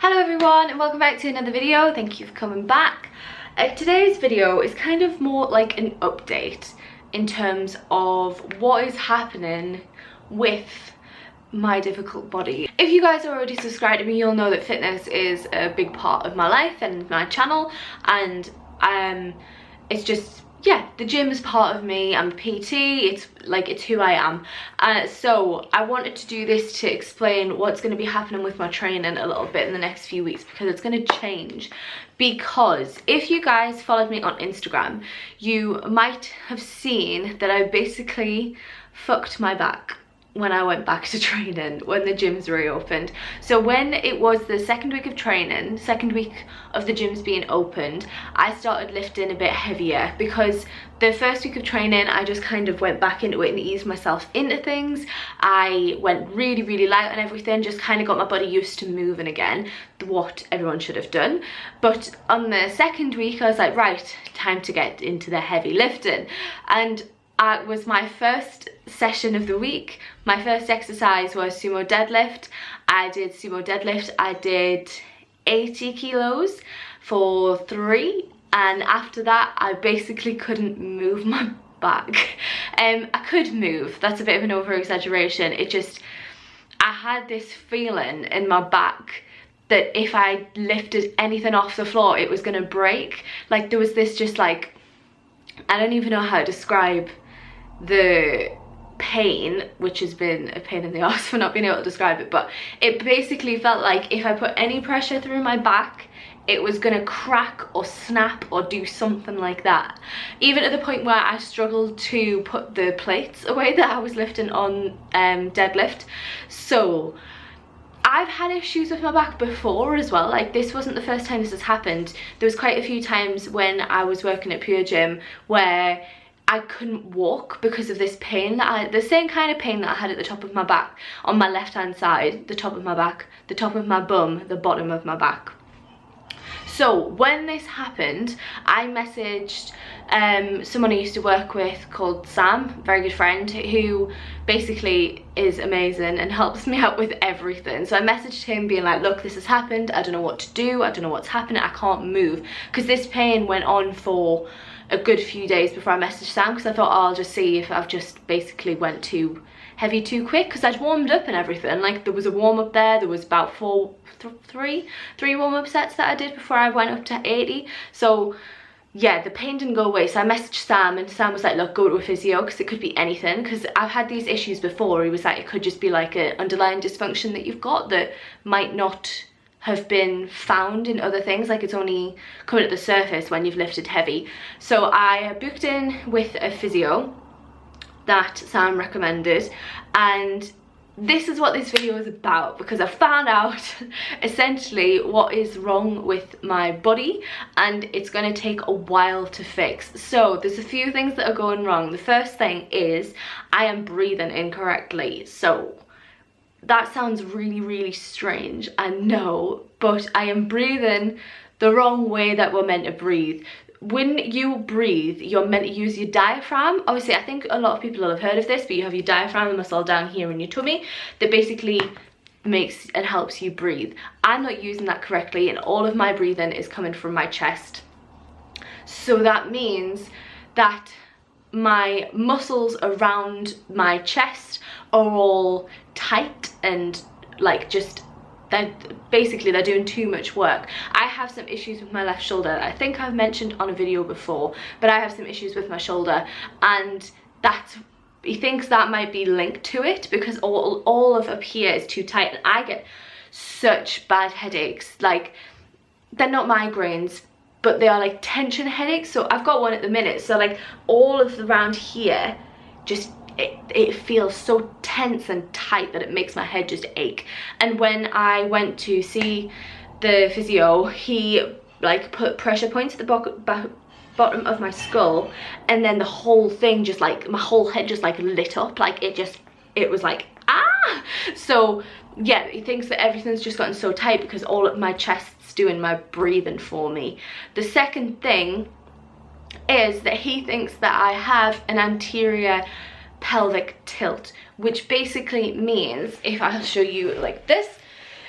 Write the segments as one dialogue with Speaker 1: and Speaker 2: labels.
Speaker 1: Hello everyone and welcome back to another video. Thank you for coming back. Today's video is kind of more like an update in terms of what is happening with my difficult body. If you guys are already subscribed to me, you'll know that fitness is a big part of my life and my channel, and it's just, yeah, the gym is part of me. I'm a PT, it's who I am. So I wanted to do this to explain what's going to be happening with my training a little bit in the next few weeks, because it's going to change. Because if you guys followed me on Instagram, you might have seen that I basically fucked my back when I went back to training, when the gyms reopened. So when it was the second week of training, second week of the gyms being opened, I started lifting a bit heavier, because the first week of training I just kind of went back into it and eased myself into things. I went really light on everything, just kind of got my body used to moving again, what everyone should have done. But on the second week I was like, right, time to get into the heavy lifting. And it was my first session of the week. My first exercise was sumo deadlift. I did sumo deadlift. I did 80 kilos for 3, and after that I basically couldn't move my back. I could move, that's a bit of an over exaggeration. I had this feeling in my back that if I lifted anything off the floor it was gonna break. Like there was this just like, I don't even know how to describe the pain, which has been a pain in the arse for not being able to describe it, but it basically felt like if I put any pressure through my back it was gonna crack or snap or do something like that. Even at the point where I struggled to put the plates away that I was lifting on deadlift. So I've had issues with my back before as well. Like this wasn't the first time this has happened. There was quite a few times when I was working at Pure Gym where I couldn't walk because of this pain that the same kind of pain that I had at the top of my back, on my left hand side, the top of my back, the top of my bum, the bottom of my back. So when this happened, I messaged someone I used to work with called Sam, very good friend, who basically is amazing and helps me out with everything. So I messaged him being like, look, this has happened, I don't know what to do, I don't know what's happening, I can't move. Because this pain went on for a good few days before I messaged Sam, because I thought, oh, I'll just see if I've just basically went too heavy too quick, because I'd warmed up and everything. Like there was a warm-up there, there was about three warm-up sets that I did before I went up to 80. So yeah, the pain didn't go away. So I messaged Sam and Sam was like, look, go to a physio, because it could be anything, because I've had these issues before. He was like, it could just be like an underlying dysfunction that you've got that might not have been found in other things, like it's only coming at the surface when you've lifted heavy. So I booked in with a physio that Sam recommended, and this is what this video is about, because I found out essentially what is wrong with my body, and it's going to take a while to fix. So there's a few things that are going wrong. The first thing is I am breathing incorrectly. So that sounds really strange, I know, but I am breathing the wrong way that we're meant to breathe. When you breathe, you're meant to use your diaphragm. Obviously, I think a lot of people will have heard of this, but you have your diaphragm, the muscle down here in your tummy, that basically makes and helps you breathe. I'm not using that correctly, and all of my breathing is coming from my chest. So that means that my muscles around my chest are all tight and like just, they're doing too much work. I have some issues with my left shoulder. I think I've mentioned on a video before, but I have some issues with my shoulder, and he thinks that might be linked to it, because all of up here is too tight, and I get such bad headaches. Like they're not migraines, but they are like tension headaches. So I've got one at the minute, so like all of around here just it feels so tense and tight that it makes my head just ache. And when I went to see the physio, he like put pressure points at the bottom of my skull, and then the whole thing just like, my whole head just like lit up, like it was like, ah. So yeah, he thinks that everything's just gotten so tight because all of my chest's doing my breathing for me. The second thing is that he thinks that I have an anterior pelvic tilt, which basically means, if I'll show you like this,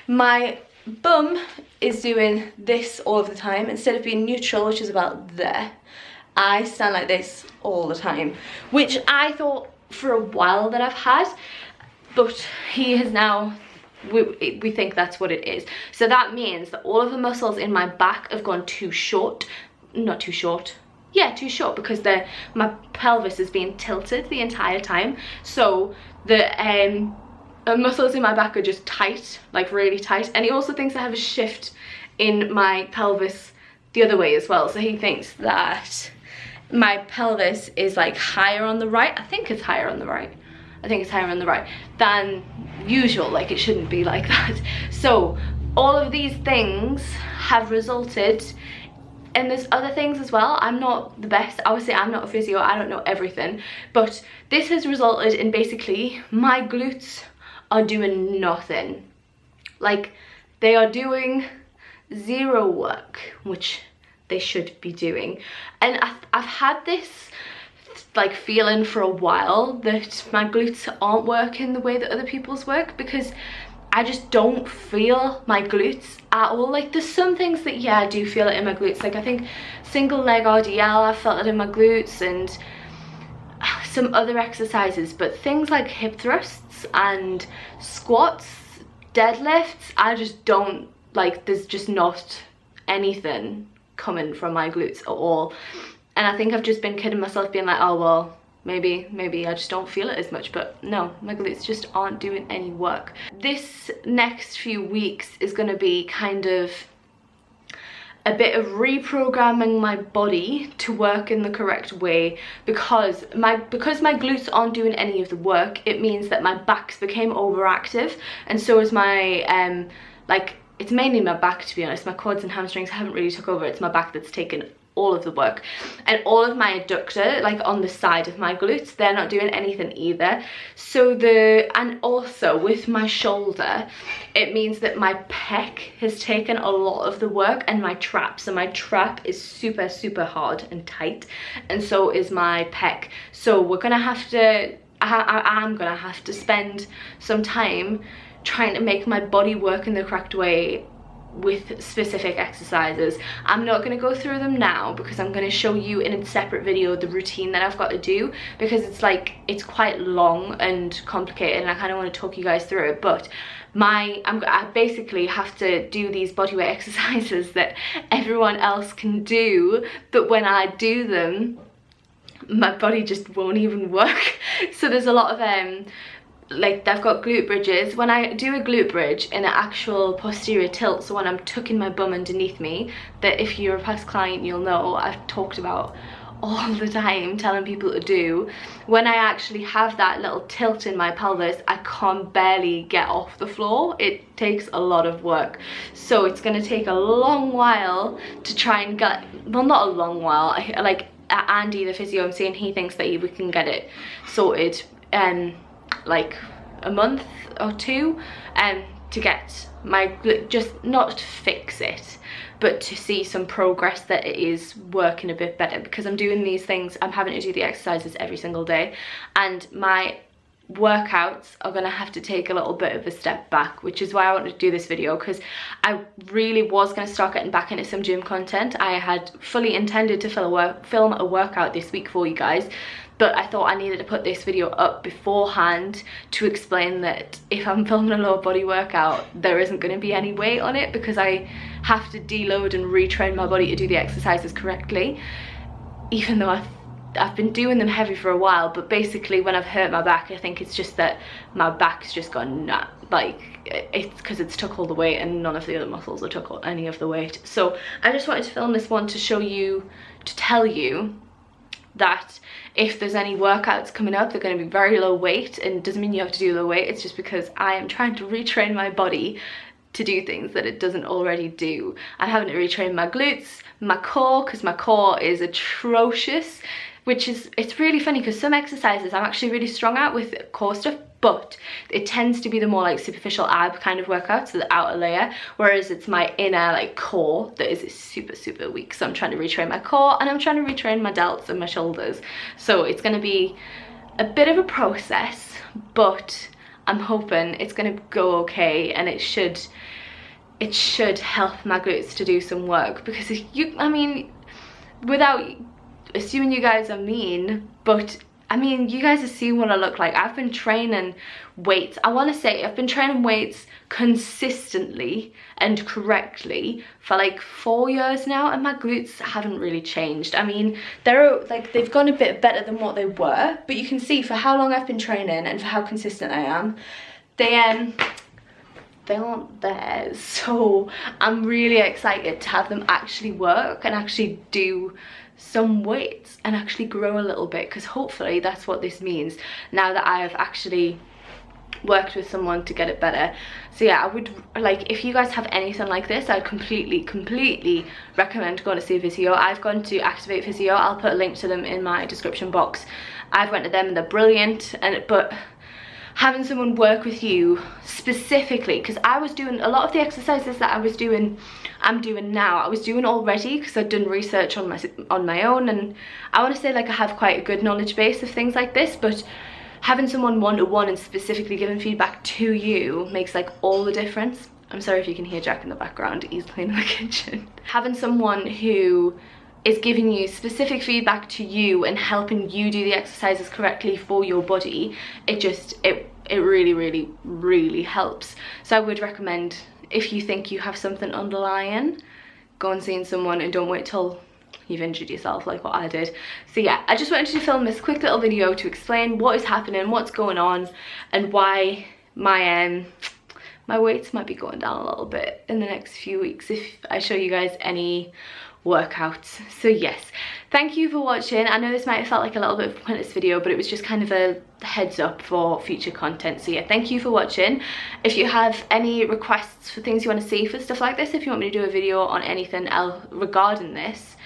Speaker 1: my bum is doing this all of the time. Instead of being neutral, which is about there, I stand like this all the time, which I thought for a while that I've had, but he has now, we think that's what it is. So that means that all of the muscles in my back have gone too short. Not too short, yeah, too short, because my pelvis is being tilted the entire time. So the muscles in my back are just tight, like really tight. And he also thinks I have a shift in my pelvis the other way as well. So he thinks that my pelvis is like higher on the right. I think it's higher on the right. I think it's higher on the right than usual. Like, it shouldn't be like that. So all of these things have resulted, and there's other things as well. I'm not the best, obviously I'm not a physio, I don't know everything, but this has resulted in basically my glutes are doing nothing. Like, they are doing zero work, which they should be doing. And I've had this like feeling for a while that my glutes aren't working the way that other people's work, because I just don't feel my glutes at all. Like, there's some things that, yeah, I do feel it in my glutes. Like, I think single leg RDL, I felt it in my glutes, and some other exercises, but things like hip thrusts and squats, deadlifts, I just don't, like, there's just not anything coming from my glutes at all. And I think I've just been kidding myself, being like, oh well, maybe I just don't feel it as much. But no, my glutes just aren't doing any work. This next few weeks is going to be kind of a bit of reprogramming my body to work in the correct way, because my glutes aren't doing any of the work. It means that my back's became overactive, and so is my like, it's mainly my back, to be honest. My quads and hamstrings haven't really took over. It's my back that's taken all of the work, and all of my adductor, like on the side of my glutes, they're not doing anything either. So and also with my shoulder, it means that my pec has taken a lot of the work, and my trap. So my trap is super hard and tight, and so is my pec. So we're gonna have to, I'm gonna have to spend some time trying to make my body work in the correct way with specific exercises. I'm not going to go through them now, because I'm going to show you in a separate video the routine that I've got to do, because it's like, it's quite long and complicated, and I kind of want to talk you guys through it. But I basically have to do these bodyweight exercises that everyone else can do, but when I do them, my body just won't even work. So there's a lot of like, they've got glute bridges. When I do a glute bridge in an actual posterior tilt, so when I'm tucking my bum underneath me, that if you're a past client, you'll know I've talked about all the time, telling people to do. When I actually have that little tilt in my pelvis, I can't barely get off the floor. It takes a lot of work. So it's going to take a long while to try and get, well, not a long while. Like, Andy, the physio, I'm saying he thinks that we can get it sorted like a month or two, to get my, just not to fix it, but to see some progress that it is working a bit better, because I'm doing these things, I'm having to do the exercises every single day, and my workouts are gonna have to take a little bit of a step back, which is why I wanted to do this video, because I really was gonna start getting back into some gym content. I had fully intended to film a workout this week for you guys, but I thought I needed to put this video up beforehand to explain that if I'm filming a lower body workout, there isn't going to be any weight on it, because I have to deload and retrain my body to do the exercises correctly, even though I've been doing them heavy for a while. But basically, when I've hurt my back, I think it's just that my back's just gone nut. Like, it's because it's took all the weight, and none of the other muscles have took any of the weight. So I just wanted to film this one to show you, to tell you that if there's any workouts coming up, they're going to be very low weight, and it doesn't mean you have to do low weight. It's just because I am trying to retrain my body to do things that it doesn't already do. I'm having to retrain my glutes, my core, because my core is atrocious, which is, it's really funny, because some exercises I'm actually really strong at with core stuff, but it tends to be the more like superficial ab kind of workouts, so the outer layer, whereas it's my inner like core that is super weak. So I'm trying to retrain my core, and I'm trying to retrain my delts and my shoulders. So it's going to be a bit of a process, but I'm hoping it's going to go okay, and it should it should help my glutes to do some work, because if you, I mean, without assuming you guys are mean, but I mean, you guys have seen what I look like. I've been training weights. I want to say I've been training weights consistently and correctly for like 4 years now, and my glutes haven't really changed. I mean, they're like, they've gone a bit better than what they were, but you can see for how long I've been training and for how consistent I am, they aren't there. So I'm really excited to have them actually work and actually do some weights and actually grow a little bit, because hopefully that's what this means now that I have actually worked with someone to get it better. So yeah, I would, like, if you guys have anything like this, I'd completely recommend going to see a physio. I've gone to Activate Physio. I'll put a link to them in my description box. I've went to them and they're brilliant, but having someone work with you specifically, because I was doing a lot of the exercises that I'm doing now, I was doing already because I'd done research on my own, and I want to say like I have quite a good knowledge base of things like this, but having someone one-to-one and specifically giving feedback to you makes like all the difference. I'm sorry if you can hear Jack in the background, he's cleaning the kitchen. Having someone who is giving you specific feedback to you and helping you do the exercises correctly for your body, it really helps. So I would recommend, if you think you have something underlying, go and see someone and don't wait till you've injured yourself like what I did. So yeah, I just wanted to film this quick little video to explain what is happening, what's going on, and why my weights might be going down a little bit in the next few weeks if I show you guys any workouts. So yes, thank you for watching. I know this might have felt like a little bit of a pointless video, but it was just kind of a heads up for future content. So yeah, thank you for watching. If you have any requests for things you want to see for stuff like this, if you want me to do a video on anything else regarding this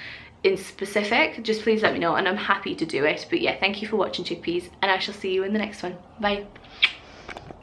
Speaker 1: in specific, just please let me know and I'm happy to do it. But yeah, thank you for watching, chickpeas, and I shall see you in the next one. Bye.